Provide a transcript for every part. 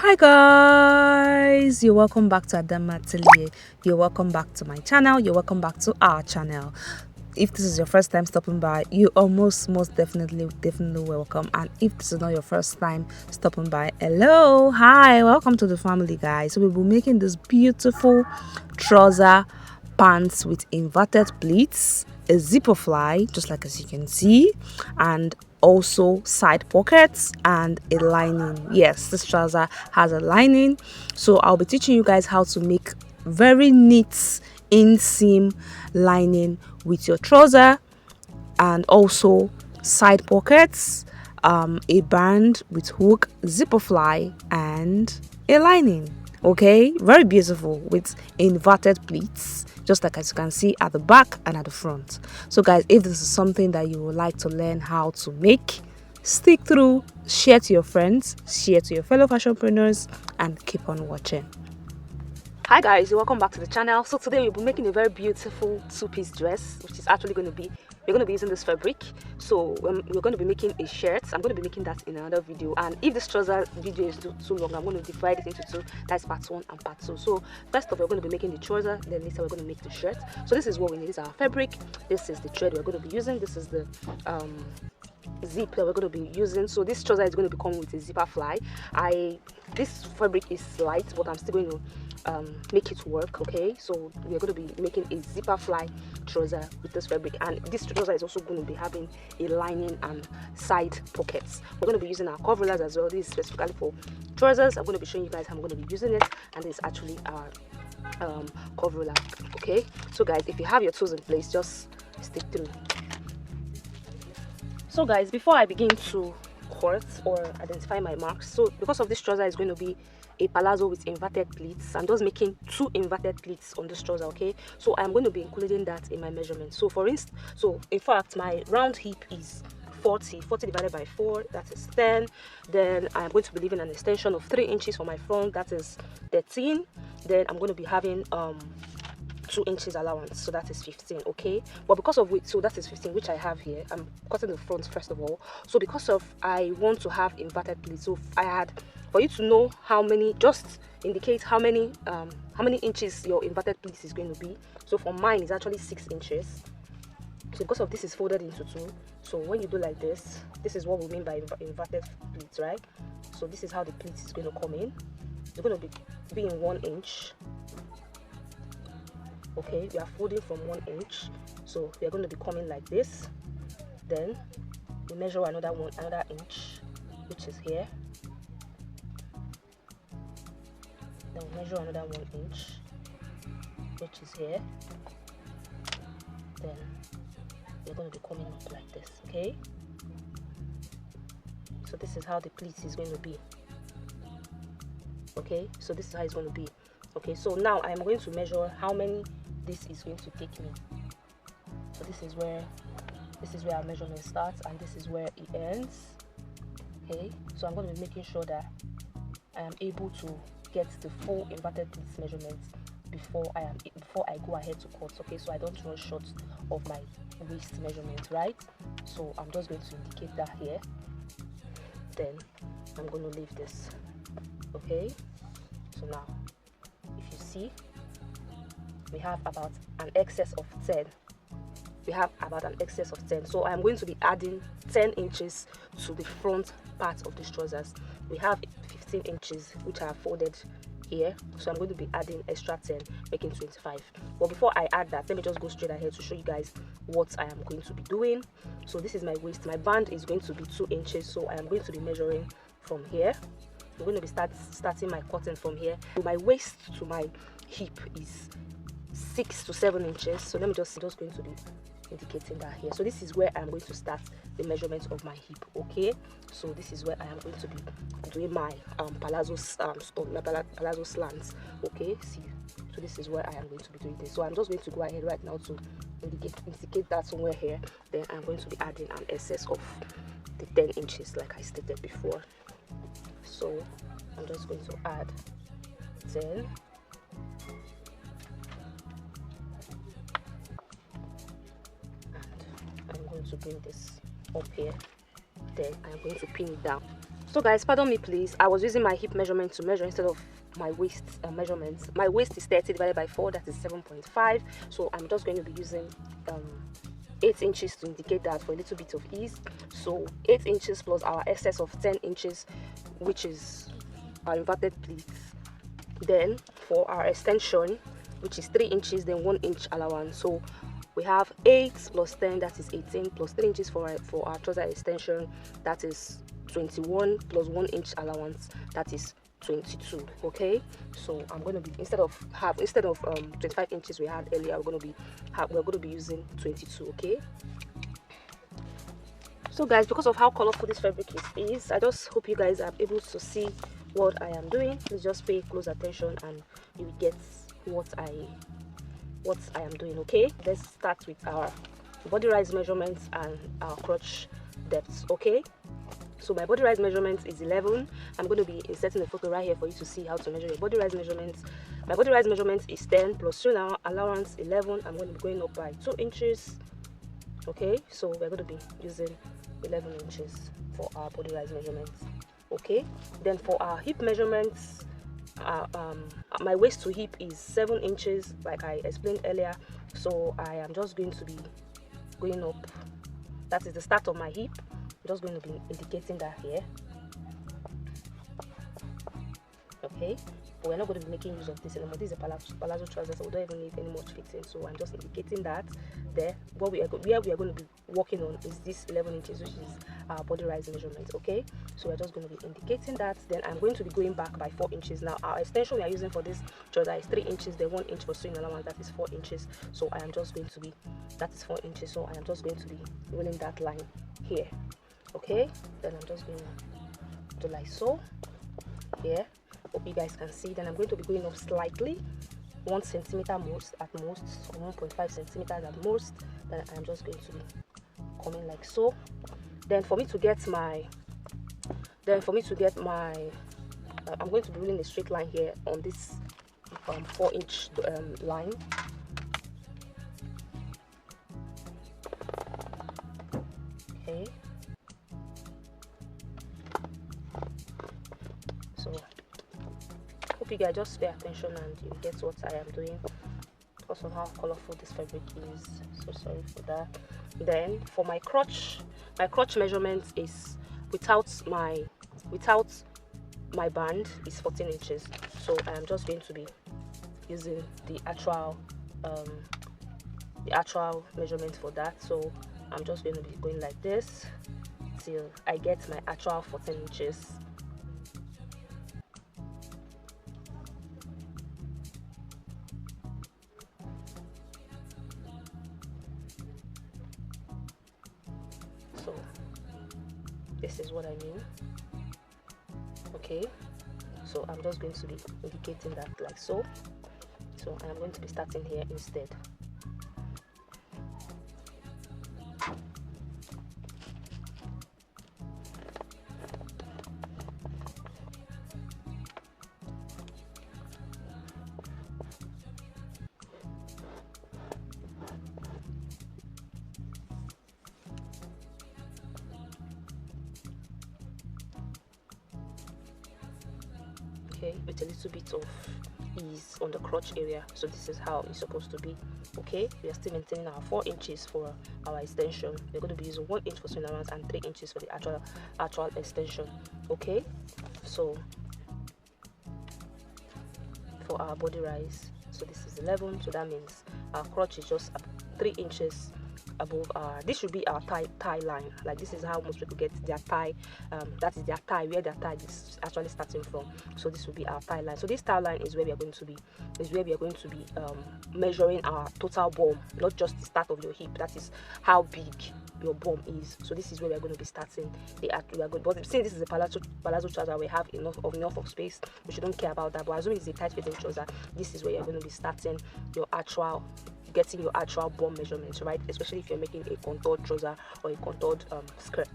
Hi guys, you're welcome back to Adam Atelier. You're welcome back to my channel. You're welcome back to our channel. If this is your first time stopping by, you are most definitely welcome. And if this is not your first time stopping by, hello, hi, welcome to the family, guys. So we'll be making this beautiful trouser pants with inverted pleats, a zipper fly, just like as you can see, and also side pockets and a lining. Yes, this trouser has a lining, so I'll be teaching you guys how to make very neat inseam lining with your trouser, and also side pockets, a band with hook, zipper fly, and a lining. Okay, very beautiful with inverted pleats, just like as you can see at the back and at the front. So guys, if this is something that you would like to learn how to make, stick through, share to your friends, share to your fellow fashionpreneurs, and keep on watching. Hi guys, welcome back to the channel. So today we'll be making a very beautiful two-piece dress, which is actually going to be, we're going to be using this fabric. So we're going to be making a shirt. I'm going to be making that in another video, and if this trouser video is too long, I'm going to divide it into two. That's part 1 and part 2. So first off, we're going to be making the trouser, then later we're going to make the shirt. So this is what we need. This is our fabric, this is the thread we're going to be using, this is the zip that we're going to be using. So this trouser is going to be coming with a zipper fly. This fabric is light, but I'm still going to make it work. Okay, so we're going to be making a zipper fly trouser with this fabric, and this trouser is also going to be having a lining and side pockets. We're going to be using our cover rollers as well. This is specifically for trousers. I'm going to be showing you guys how I'm going to be using it, and this is actually our cover roller. Okay, so guys, if you have your tools in place, just stick through. So guys, before I begin to cut or identify my marks, so because of this trouser is going to be a palazzo with inverted pleats, I'm just making 2 inverted pleats on this trouser. Okay, so I'm going to be including that in my measurement. So for instance, in fact my round hip is 40 divided by 4, that is 10. Then I'm going to be leaving an extension of 3 inches for my front, that is 13. Then I'm going to be having 2 inches allowance, so that is 15. Okay, but because of which, so that is 15, which I have here. I'm cutting the front first of all. So because of I want to have inverted pleats, so I had, for you to know how many, just indicate how many inches your inverted pleats is going to be. So for mine is actually 6 inches. So because of this is folded into 2, so when you do like this is what we mean by inverted pleats, right? So this is how the pleats is going to come in. It's going to be in 1 inch. Okay, we are folding from 1 inch, so we are going to be coming like this. Then we measure another inch, which is here. Then we measure another 1 inch, which is here. Then we're going to be coming up like this. Okay, so this is how the pleats is going to be. Okay, so this is how it's going to be. Okay, so now I'm going to measure how many this is going to take me. So this is where our measurement starts, and this is where it ends. Okay, so I'm going to be making sure that I am able to get the full inverted pleats measurement before I go ahead to cut. Okay, so I don't run short of my waist measurement, right? So I'm just going to indicate that here. Then I'm going to leave this. Okay, so now if you see, we have about an excess of 10. So I'm going to be adding 10 inches to the front part of these trousers. We have 15 inches which are folded here, so I'm going to be adding extra 10, making 25. But before I add that, let me just go straight ahead to show you guys what I am going to be doing. So this is my waist. My band is going to be 2 inches, so I am going to be measuring from here. I'm going to be starting my cutting from here. So my waist to my hip is 6 to 7 inches. So let me just going to be indicating that here. So this is where I'm going to start the measurement of my hip. Okay, so this is where I am going to be doing my palazzo slants. Okay, see, so this is where I am going to be doing this. So I'm just going to go ahead right now to indicate that somewhere here. Then I'm going to be adding an excess of the 10 inches like I stated before. So I'm just going to add 10. And I'm going to bring this up here. Then I'm going to pin it down. So guys, pardon me please, I was using my hip measurement to measure instead of my waist measurements. My waist is 30 divided by 4, that is 7.5. So I'm just going to be using 8 inches to indicate that for a little bit of ease. So 8 inches plus our excess of 10 inches, which is our inverted pleats. Then for our extension, which is 3 inches, then 1 inch allowance. So we have 8 plus 10, that is 18, plus 3 inches for our trouser extension, that is 21, plus 1 inch allowance, that is 22. Okay, so I'm going to be, instead of 25 inches we had earlier, we're going to be using 22. Okay, so guys, because of how colorful this fabric is, I just hope you guys are able to see what I am doing. Please just pay close attention and you will get what I am doing. Okay, let's start with our body rise measurements and our crotch depth. Okay, so my body rise measurement is 11. I'm going to be inserting a photo right here for you to see how to measure your body rise measurements. My body rise measurement is 10 plus 2 allowance 11. I'm going to be going up by 2 inches. Okay, so we're going to be using 11 inches for our body rise measurements. Okay, then for our hip measurements, my waist to hip is 7 inches, like I explained earlier. So I am just going to be going up. That is the start of my hip. I'm just going to be indicating that here. Okay, but we're not going to be making use of this anymore. This is a palazzo trouser, so we don't even need any much fitting. So I'm just indicating that there. Where we are going to be working on is this 11 inches, which is our body rise measurement. Okay, so we're just going to be indicating that. Then I'm going to be going back by 4 inches. Now our extension we are using for this trouser is 3 inches, then 1 inch for sewing allowance, that is 4 inches. So I am just going to be, that is 4 inches, so I am just going to be rolling that line here. Okay, then I'm just going to like so here. Hope you guys can see. Then I'm going to be going up slightly, 1 centimeter at most, or 1.5 centimeters at most. Then I'm just going to be coming like so. Then for me to get my I'm going to be rolling a straight line here on this 4 inch line. Okay, so hope you guys just pay attention and you get what I am doing because of how colorful this fabric is. So sorry for that. Then for my crotch measurement is without my band is 14 inches. So I am just going to be using the actual measurement for that. So I'm just going to be going like this till I get my actual 14 inches. So this is what I mean. Okay, so I'm just going to be indicating that like so. So I am going to be starting here instead. Okay, with a little bit of ease on the crotch area. So this is how it's supposed to be. Okay, we are still maintaining our 4 inches for our extension. We're going to be using 1 inch for sewing allowance and 3 inches for the actual extension. Okay, so for our body rise, so this is 11, so that means our crotch is just 3 inches above our, this should be our thigh line. Like this is how most people get their thigh, that is their thigh, where their thigh is actually starting from. So this will be our thigh line. So this thigh line is where we are going to be measuring our total bum, not just the start of your hip. That is how big your bum is. So this is where we are going to be starting. But since this is a palazzo trouser, we have enough of space, we shouldn't care about that. But assuming it's a tight fitting trouser, this is where you're going to be starting getting your actual bum measurements, right? Especially if you're making a contoured trouser or a contoured skirt.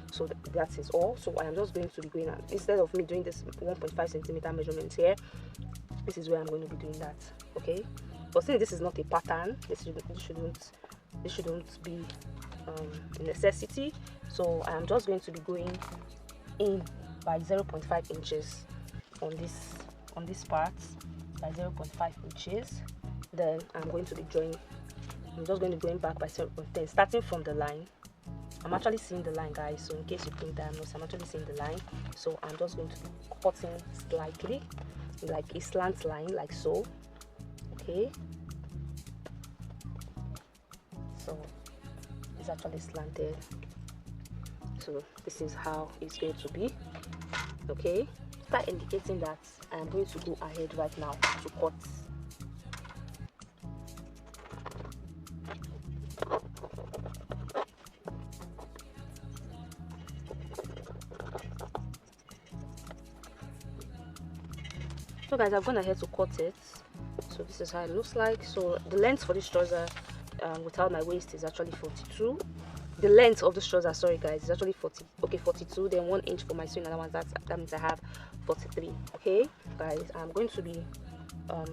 So that is all. So I am just going to be going, instead of me doing this 1.5 centimeter measurement here, this is where I'm going to be doing that. Okay, but since this is not a pattern, this shouldn't be a necessity. So I am just going to be going in by 0.5 inches on this part, by 0.5 inches. Then I'm going to be drawing, I'm just going to be going back by 0.10, starting from the line. I'm actually seeing the line, guys, so in case you think that I'm actually seeing the line. So I'm just going to be cutting slightly, like a slant line, like so. Okay, so it's actually slanted, so this is how it's going to be. Okay, start indicating that I'm going to go ahead right now to cut. So guys, I've gone ahead to cut it. So this is how it looks like. So the length for this trouser without my waist is actually 42. The length of this trouser, sorry guys, is actually 42. Then 1 inch for my sewing allowance. That means I have 43. Okay guys, I'm going to be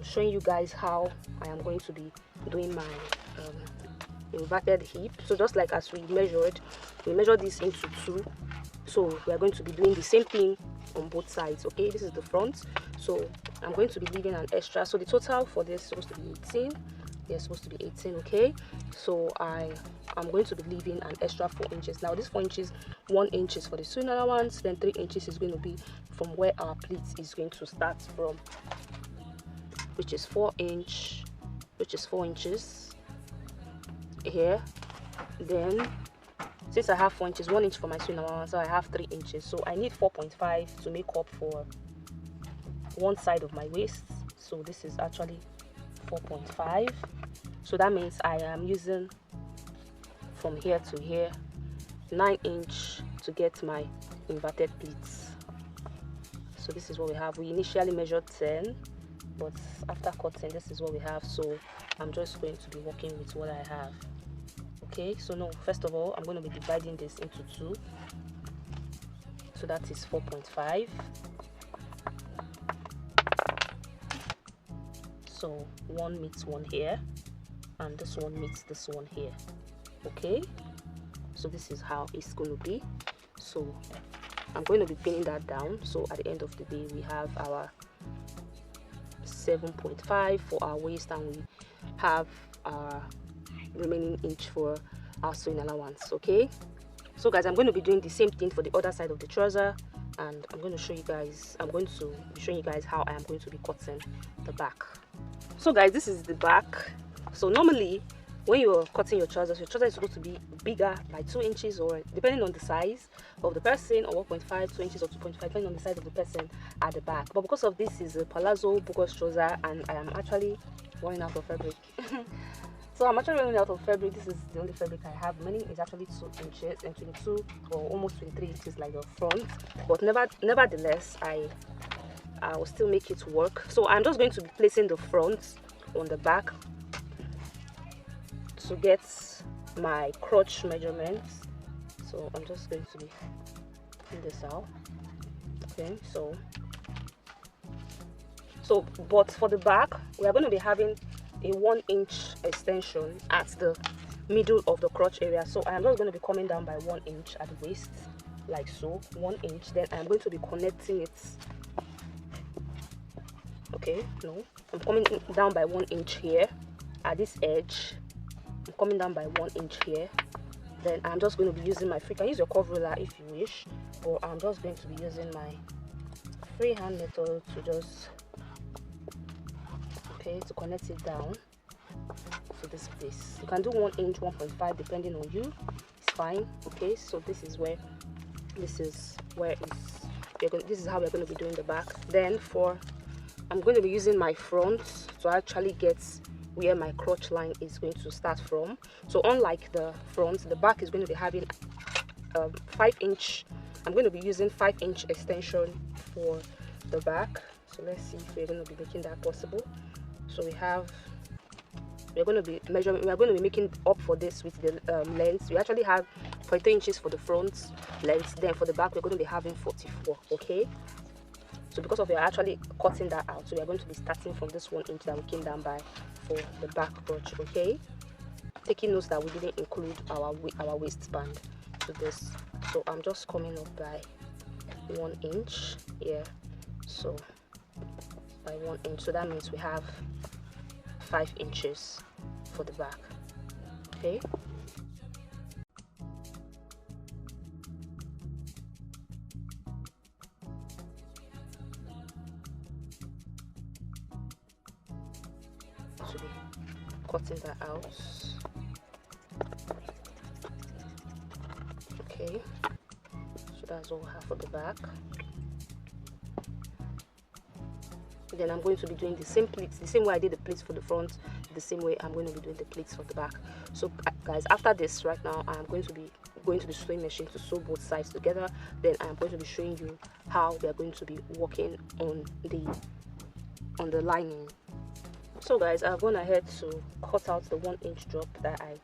showing you guys how I am going to be doing my inverted hip. So just like as we measured this into 2. So we are going to be doing the same thing on both sides. Okay, this is the front, so I'm going to be leaving an extra. So the total for this is supposed to be 18. It's supposed to be 18. Okay, so I'm going to be leaving an extra 4 inches. Now this 4 inches, 1 inch is for the sewing allowance, then 3 inches is going to be from where our pleat is going to start from, which is 4 inches here. Then since I have 4 inches, 1 inch for my sewing allowance, so I have 3 inches. So I need 4.5 to make up for one side of my waist. So this is actually 4.5. So that means I am using from here to here 9 inch to get my inverted pleats. So this is what we have. We initially measured 10, but after cutting, this is what we have. So I'm just going to be working with what I have. Okay, so no, first of all, I'm going to be dividing this into 2. So that is 4.5. So one meets one here, and this one meets this one here. Okay, so this is how it's going to be. So I'm going to be pinning that down. So at the end of the day, we have our 7.5 for our waist, and we have our remaining inch for our sewing allowance. Okay, so guys, I'm going to be doing the same thing for the other side of the trouser, and I'm going to show you guys, I'm going to be showing you guys how I am going to be cutting the back. So guys, this is the back. So normally when you're cutting your trouser is supposed to be bigger by 2 inches, or depending on the size of the person, or 1.5, 2 inches, or 2.5, depending on the size of the person at the back. But because of this is a palazzo bogus trouser, and I am actually running out of fabric. So I'm actually running out of fabric. This is the only fabric I have. Meaning is actually 2 inches and 22 or almost 23 inches like the front. But nevertheless, I will still make it work. So I'm just going to be placing the front on the back to get my crotch measurements. So I'm just going to be putting this out. Okay, so but for the back, we are going to be having a 1 inch extension at the middle of the crotch area. So I'm just going to be coming down by 1 inch at the waist, like so, 1 inch. Then I'm going to be connecting it. Okay, no, I'm coming down by 1 inch here at this edge. I'm coming down by 1 inch here. Then I'm just going to be using my free, you can use your curve ruler if you wish, or I'm just going to be using my freehand method to just to connect it down to this place. You can do 1 inch, 1.5 depending on you, it's fine. Okay, so this is how we're going to be doing the back. Then I'm going to be using my front to actually get where my crotch line is going to start from. So unlike the front, the back is going to be having 5 inch. I'm going to be using 5 inch extension for the back. So let's see if we're going to be making that possible. So we're going to be measuring, we're going to be making up for this with the length. We actually have 43 inches for the front length. Then for the back, we're going to be having 44. Okay, so because of we're actually cutting that out, so we're going to be starting from this 1 inch that we came down by for the back crotch. Okay, taking notes that we didn't include our waistband to this. So I'm just coming up by 1 inch here, so by 1 inch, so that means we have 5 inches for the back. Okay, to be cutting that out. Okay, so that's all we have for the back. Then I'm going to be doing the same pleats, the same way I did the pleats for the front, the same way I'm going to be doing the pleats for the back. So guys, after this, right now I'm going to be going to the sewing machine to sew both sides together. Then I'm going to be showing you how they're going to be working on the lining. So guys, I've gone ahead to cut out the 1 inch drop that I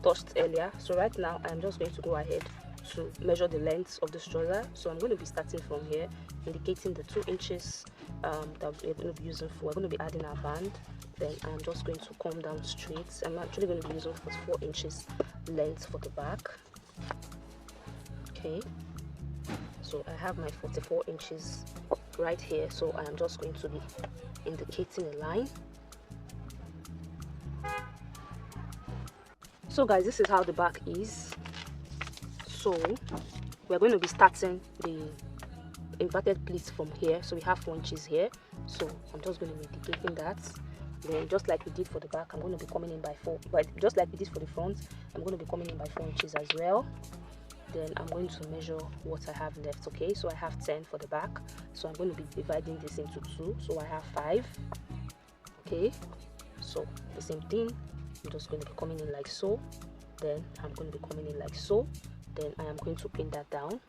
touched earlier. So right now I'm just going to go ahead to measure the length of this trouser. So I'm going to be starting from here, indicating the 2 inches that we're going to be using for. We're going to be adding our band. Then I'm just going to come down straight. I'm actually going to be using 44 inches length for the back. Okay, so I have my 44 inches right here, so I am just going to be indicating a line. So guys, this is how the back is. So we're going to be starting the inverted pleats from here. So we have 4 inches here, so I'm just going to be indicating that. Then just like we did for the back, I'm going to be coming in by 4, but just like we did for the front, I'm going to be coming in by 4 inches as well. Then I'm going to measure what I have left. Okay, so I have 10 for the back, so I'm going to be dividing this into 2, so I have 5. Okay, so the same thing, I'm just going to be coming in like so. Then I'm going to be coming in like so. Then I am going to pin that down.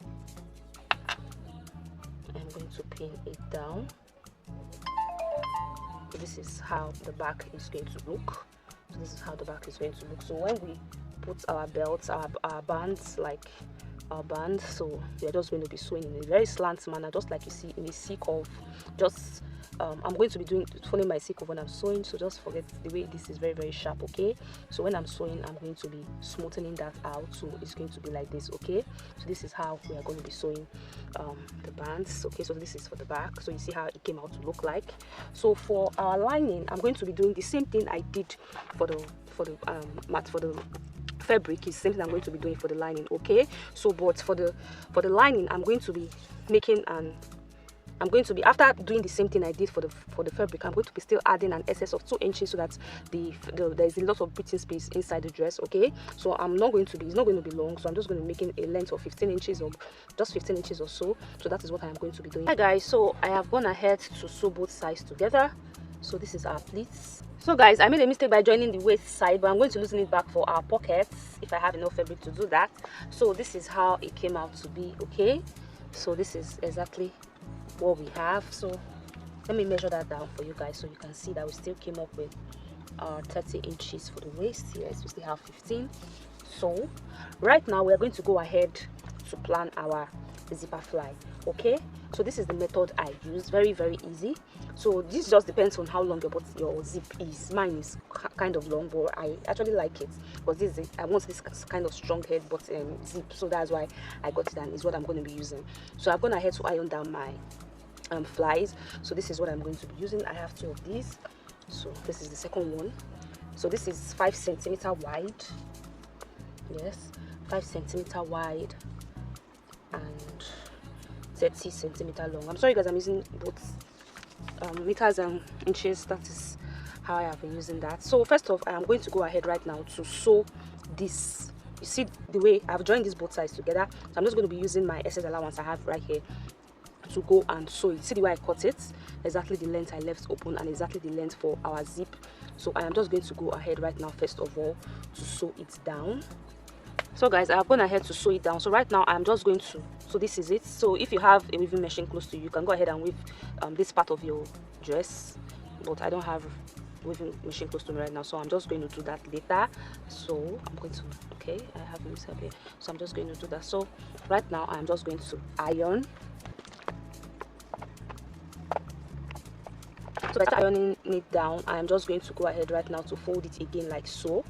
I'm going to pin it down. So this is how the back is going to look. So this is how the back is going to look. So when we put our belts, our bands, like our band, so we're just going to be sewing in a very slant manner, just like you see in a C-curve. Just I'm going to be following my C-curve when I'm sewing, so just forget the way this is very, very sharp. Okay, so when I'm sewing, I'm going to be smoothing that out, so it's going to be like this. Okay, so this is how we are going to be sewing the bands. Okay, so this is for the back, so you see how it came out to look like. So for our lining, I'm going to be doing the same thing I did for the fabric. Is the same thing I'm going to be doing for the lining. Okay, so but for the lining, I'm going to be making after doing the same thing I did for the fabric, I'm going to be still adding an excess of 2 inches so that there's a lot of breathing space inside the dress. Okay, so it's not going to be long, so I'm just going to be making a length of 15 inches or just 15 inches or so. So that is what I am going to be doing. Hi guys, so I have gone ahead to sew both sides together. So this is our pleats. So guys, I made a mistake by joining the waist side, but I'm going to loosen it back for our pockets if I have enough fabric to do that. So this is how it came out to be. Okay, so this is exactly what we have. So let me measure that down for you guys, so you can see that we still came up with 30 inches for the waist. Yes, we still have 15. So right now we're going to go ahead to plan our zipper fly. Okay, so this is the method I use. Very, very easy. So this just depends on how long your zip is. Mine is kind of long, but I actually like it because I want this kind of strong head but zip, so that's why I got it, and is what I'm going to be using. So I'm going ahead to iron down my flies. So this is what I'm going to be using. I have 2 of these. So this is the second one. So this is 5 centimeter wide. Yes, 5 centimeter wide and 30 centimeter long. I'm sorry guys, I'm using both meters and inches. That is how I have been using that. So first off, I am going to go ahead right now to sew this. You see the way I've joined these both sides together, so I'm just going to be using my excess allowance I have right here to go and sew it. See the way I cut it, exactly the length I left open and exactly the length for our zip. So I am just going to go ahead right now first of all to sew it down. So guys, I have gone ahead to sew it down. So right now I'm just going to, so this is it. So if you have a weaving machine close to you, you can go ahead and weave this part of your dress, but I don't have a weaving machine close to me right now, so I'm just going to do that later. So I'm going to, okay, I have this up here, so I'm just going to do that. So right now I'm just going to iron. So after ironing it down, I'm just going to go ahead right now to fold it again like so.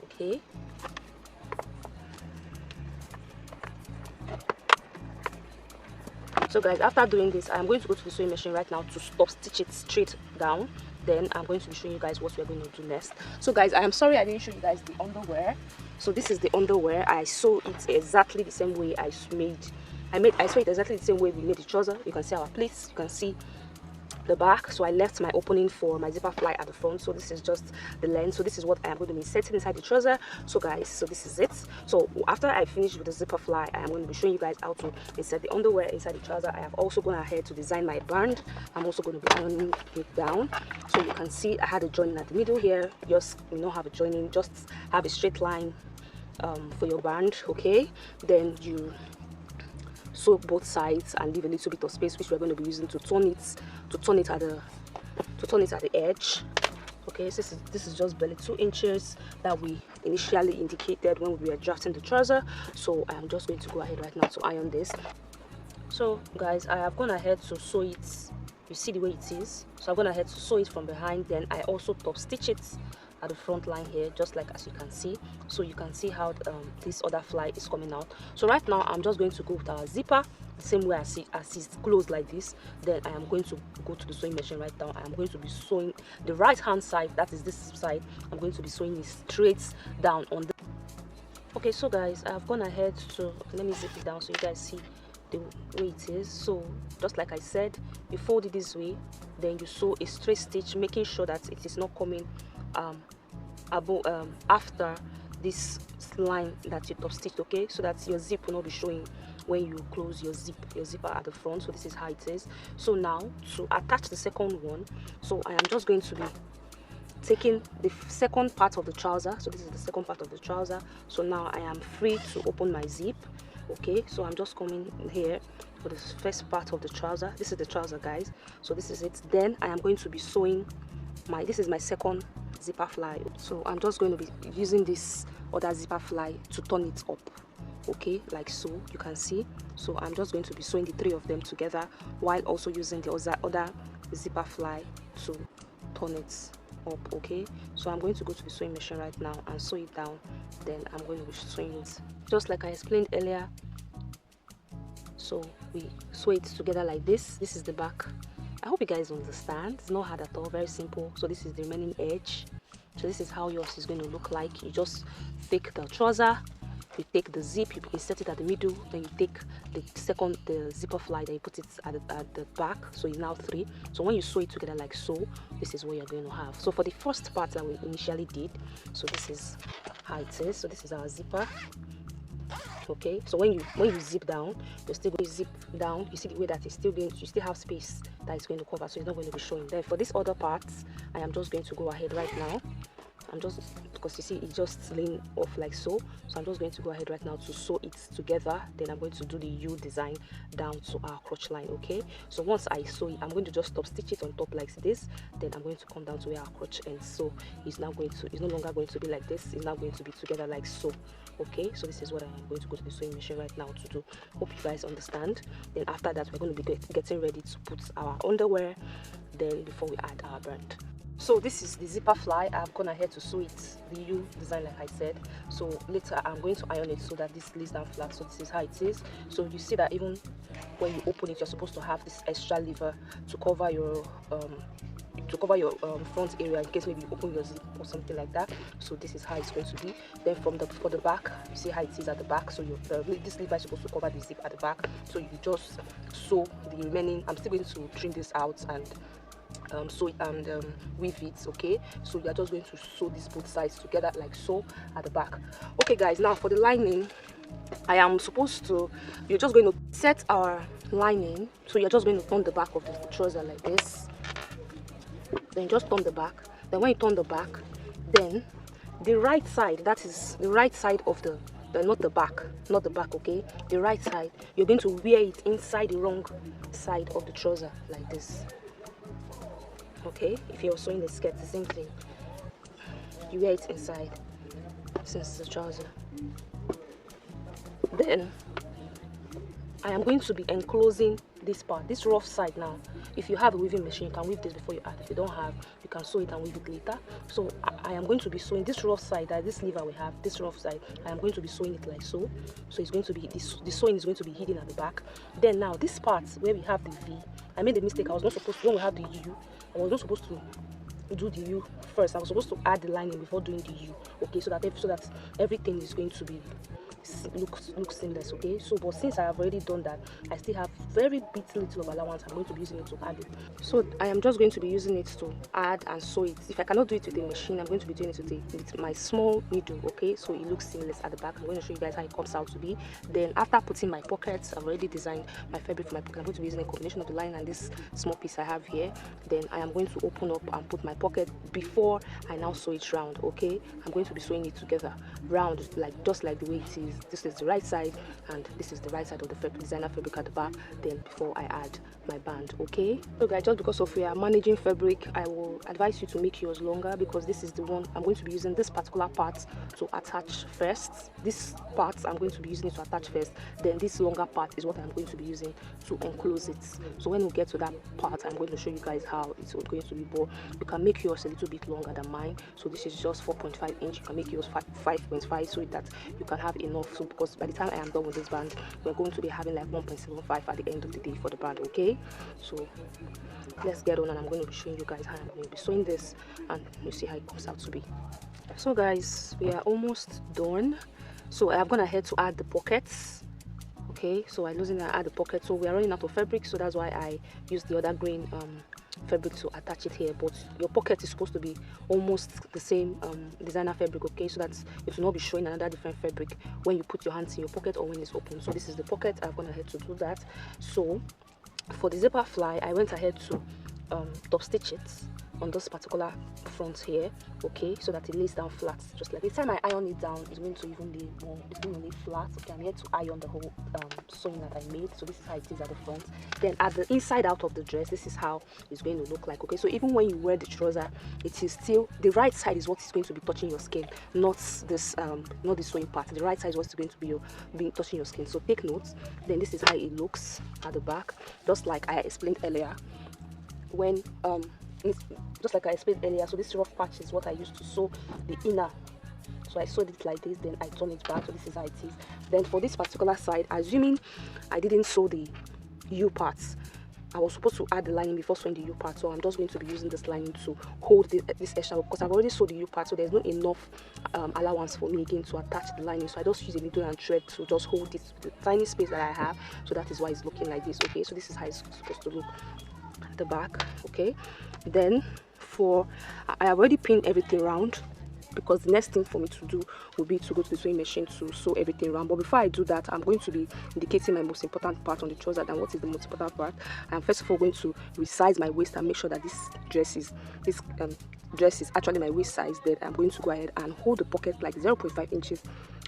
Okay, So guys, after doing this, I'm going to go to the sewing machine right now to stop stitch it straight down. Then I'm going to be showing you guys what we're going to do next. So guys, I am sorry I didn't show you guys the underwear. So this is the underwear. I sew it exactly the same way I sew it exactly the same way we made the trouser. You can see our pleats, you can see the back. So I left my opening for my zipper fly at the front, so this is just the length. So this is what I am going to be inserting inside the trouser. So guys, so this is it. So after I finish with the zipper fly, I am going to be showing you guys how to insert the underwear inside the trouser. I have also gone ahead to design my band. I'm also going to be ironing it down. So you can see I had a joining at the middle here. Just have a joining, just have a straight line for your band. Okay, then you sew both sides and leave a little bit of space, which we're going to be using to turn it at the edge. Okay, so this is just barely 2 inches that we initially indicated when we were drafting the trouser. So I am just going to go ahead right now to iron this. So guys, I have gone ahead to sew it. You see the way it is. So I've gone ahead to sew it from behind. Then I also top stitch it at the front line here, just like as you can see. So you can see how this other fly is coming out. So right now I'm just going to go with our zipper the same way as it's closed like this. Then I am going to go to the sewing machine right now. I am going to be sewing the right hand side, that is this side. I'm going to be sewing it straight down on the okay. So guys, I've gone ahead to let me zip it down so you guys see the way it is. So just like I said, you fold it this way, then you sew a straight stitch, making sure that it is not coming after this line that you top stitched, okay, so that your zip will not be showing when you close your zipper at the front. So this is how it is. So now to attach the second one, so I am just going to be taking the second part of the trouser. So this is the second part of the trouser. So now I am free to open my zip. Okay, so I'm just coming here for the first part of the trouser. This is the trouser, guys. So this is it. Then I am going to be sewing this is my second zipper fly. So I'm just going to be using this other zipper fly to turn it up, okay, like so you can see. So I'm just going to be sewing the 3 of them together while also using the other zipper fly to turn it up. Okay, so I'm going to go to the sewing machine right now and sew it down. Then I'm going to be sewing it just like I explained earlier. So we sew it together like this. This is the back. I hope you guys understand. It's not hard at all, very simple. So this is the remaining edge. So this is how yours is going to look like. You just take the trouser, you take the zip, you insert it at the middle, then you take the zipper fly, then you put it at the back. So it's now 3. So when you sew it together like so, this is what you're going to have. So for the first part that we initially did, so this is how it is. So this is our zipper. Okay, so when you zip down, you're still going to zip down. You see the way that it's you still have space that is going to cover, so it's not going to be showing. Then for this other part, I am just going to go ahead right now. I'm just, because you see it just laying off like so. So I'm just going to go ahead right now to sew it together. Then I'm going to do the U design down to our crotch line. Okay, so once I sew it, I'm going to just stop stitch it on top like this. Then I'm going to come down to where our crotch ends. So it's no longer going to be like this. It's now going to be together like so. Okay, so this is what I am going to go to the sewing machine right now to do. Hope you guys understand. Then after that, we're going to be getting ready to put our underwear, then before we add our band. So this is the zipper fly. I've gone ahead to sew it the U design like I said. So later I'm going to iron it so that this lays down flat. So this is how it is. So you see that even when you open it, you're supposed to have this extra lever to cover your front area in case maybe you open your zip or something like that. So this is how it's going to be. Then for the back, you see how it is at the back. So this lever is supposed to cover the zip at the back. So you just sew the remaining. I'm still going to trim this out and sew it and weave it. Okay, so we are just going to sew these both sides together like so at the back. Okay guys, now for the lining, you're just going to set our lining. So you're just going to turn the back of the trouser like this. Then just turn the back. Then when you turn the back, then the right side, that is the right side of the not the back, okay, the right side, you're going to wear it inside the wrong side of the trouser like this. Okay, if you're sewing the skirt, the same thing, you wear it inside since it's a trouser. Then I am going to be enclosing this part, this rough side. Now if you have a weaving machine, you can weave this before you add. If you don't have, you can sew it and weave it later. So I am going to be sewing this rough side, that this lever we have, this rough side, I am going to be sewing it like so. So it's going to be this, the sewing is going to be hidden at the back. Then now this part where we have the V, I made a mistake. I was not supposed to, when we have the U, I was not supposed to do the U first. I was supposed to add the lining before doing the U, okay, so that everything is going to be look seamless, okay. So but since I have already done that, I still have very little of allowance. I'm going to be using it to add it. So I am just going to be using it to add and sew it. If I cannot do it with a machine, I'm going to be doing it with my small needle, okay, so it looks seamless at the back. I'm going to show you guys how it comes out to be. Then after putting my pockets, I've already designed my fabric for my pocket. I'm going to be using a combination of the line and this small piece I have here. Then I am going to open up and put my pocket before I now sew it round, okay. I'm going to be sewing it together round, like just like the way it is. This is the right side and this is the right side of the designer fabric at the back, then before I add my band, okay. So guys, just because of we are managing fabric, I will advise you to make yours longer, because this is the one I'm going to be using this particular part to attach first. This part I'm going to be using it to attach first, then this longer part is what I'm going to be using to enclose it. So when we get to that part, I'm going to show you guys how it's going to be. But you can make yours a little bit longer than mine. So this is just 4.5 inch. You can make yours 5.5 so that you can have enough. So because by the time I am done with this band, we're going to be having like 1.75 at the end of the day for the band, okay. So let's get on, and I'm going to be showing you guys how I'm going to be sewing this, and you see how it comes out to be. So guys, we are almost done. So I'm gonna head to add the pockets, okay. So I losing I add the pocket, so we are running out of fabric, so that's why I used the other green fabric to attach it here. But your pocket is supposed to be almost the same designer fabric, okay, so that it will not be showing another different fabric when you put your hands in your pocket or when it's open. So this is the pocket. I'm gonna head to do that. So for the zipper fly, I went ahead to top stitch it on this particular front here, okay, so that it lays down flat. Just like the time I iron it down, it's going to even lay more, it's going to lay flat, okay. I'm here to iron the whole sewing that I made. So this is how it is at the front. Then at the inside out of the dress, this is how it's going to look like, okay. So even when you wear the trouser, it is still the right side is what is going to be touching your skin, not this not the sewing part. The right side is what's going to be touching your skin, so take notes. Then this is how it looks at the back, just like I explained earlier. When just like I explained earlier, so this rough patch is what I used to sew the inner. So I sewed it like this, then I turn it back. So this is how it is. Then for this particular side, assuming I didn't sew the U parts, I was supposed to add the lining before sewing the U part. So I'm just going to be using this lining to hold this extra, because I've already sewed the U part, so there's not enough allowance for me again to attach the lining. So I just use a needle and thread to just hold this the tiny space that I have. So that is why it's looking like this, okay. So this is how it's supposed to look at the back, okay. Then I have already pinned everything round, because the next thing for me to do will be to go to the sewing machine to sew everything round. But before I do that, I'm going to be indicating my most important part on the trouser. And what is the most important part? I'm first of all going to resize my waist and make sure that this dress is actually my waist size. Then I'm going to go ahead and hold the pocket like 0.5 inches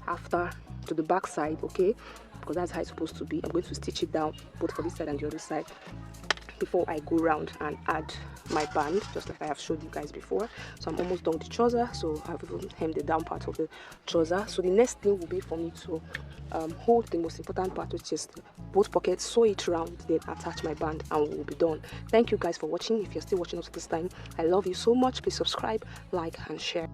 after to the back side, okay, because that's how it's supposed to be. I'm going to stitch it down both for this side and the other side before I go round and add my band, just like I have showed you guys before. So I'm almost done with the trouser, so I've even hemmed the down part of the trouser. So the next thing will be for me to hold the most important part, which is both pockets, sew it round, then attach my band, and we'll be done. Thank you guys for watching. If you're still watching us at this time, I love you so much. Please subscribe, like, and share.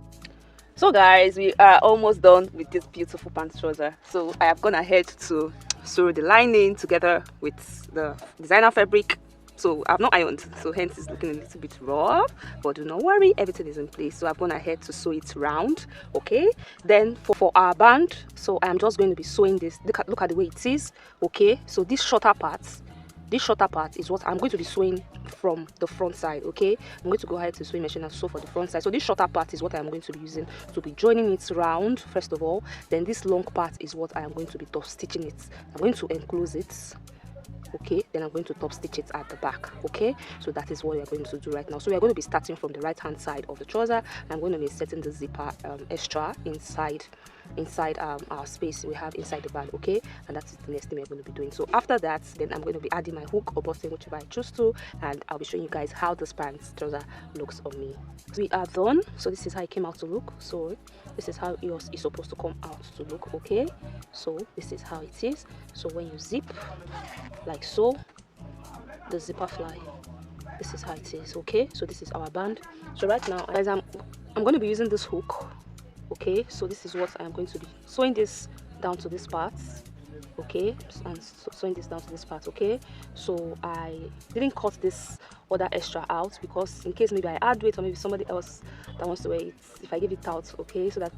So guys, we are almost done with this beautiful pants trouser. So I have gone ahead to sew the lining together with the designer fabric. So I've not ironed, so hence it's looking a little bit rough, but do not worry, everything is in place. So I've gone ahead to sew it round, okay. Then for our band, so I'm just going to be sewing this. Look at the way it is, okay. So this shorter part is what I'm going to be sewing from the front side, okay. I'm going to go ahead to the sewing machine and sew for the front side. So this shorter part is what I'm going to be using to be joining it round first of all. Then this long part is what I am going to be top stitching it. I'm going to enclose it, okay. Then I'm going to top stitch it at the back, okay. So that is what we are going to do right now. So we are going to be starting from the right hand side of the trouser. I'm going to be setting the zipper extra inside our space we have inside the band, okay. And that's the next thing we're going to be doing. So after that, then I'm going to be adding my hook or button, whichever I choose to, and I'll be showing you guys how this pants trouser looks on me. We are done. So this is how it came out to look. So this is how yours is supposed to come out to look, okay. So this is how it is. So when you zip like so, the zipper fly. This is how it is. Okay, so this is our band. So right now, guys, I'm going to be using this hook. Okay, so this is what I am going to be sewing this down to this part. Okay, and sewing this down to this part. Okay, so I didn't cut this other extra out because in case maybe I add weight or maybe somebody else that wants to wear it, if I give it out, okay, so that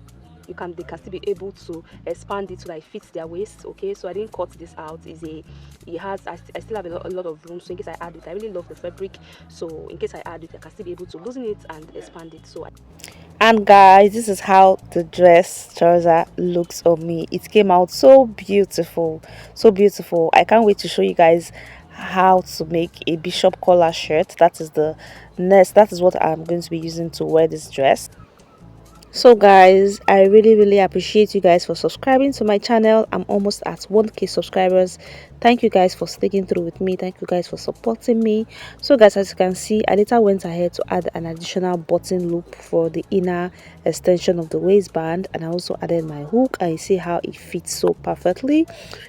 they can still be able to expand it so that it fits their waist. Okay, so I didn't cut this out. I still have a lot of room, so in case I add it, I really love the fabric, so in case I add it, I can still be able to loosen it and expand it. And guys, this is how the dress trouser looks on me. It came out so beautiful, so beautiful. I can't wait to show you guys how to make a bishop collar shirt. That is what I'm going to be using to wear this dress. So guys, I really appreciate you guys for subscribing to my channel. I'm almost at 1k subscribers. Thank you guys for sticking through with me. Thank you guys for supporting me. So guys, as you can see, I later went ahead to add an additional button loop for the inner extension of the waistband, and I also added my hook, and you see how it fits so perfectly.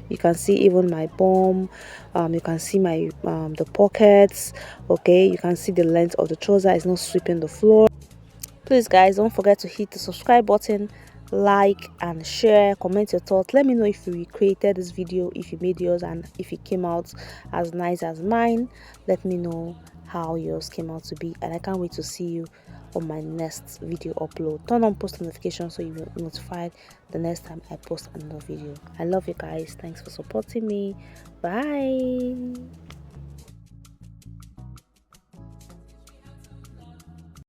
You can see even my bum, you can see my the pockets. Okay, you can see the length of the trouser is not sweeping the floor. Please guys, don't forget to hit the subscribe button, like and share, comment your thoughts. Let me know if you recreated this video, if you made yours, and if it came out as nice as mine. Let me know how yours came out to be, and I can't wait to see you on my next video upload. Turn on post notifications so you will be notified the next time I post another video. I love you guys. Thanks for supporting me. Bye.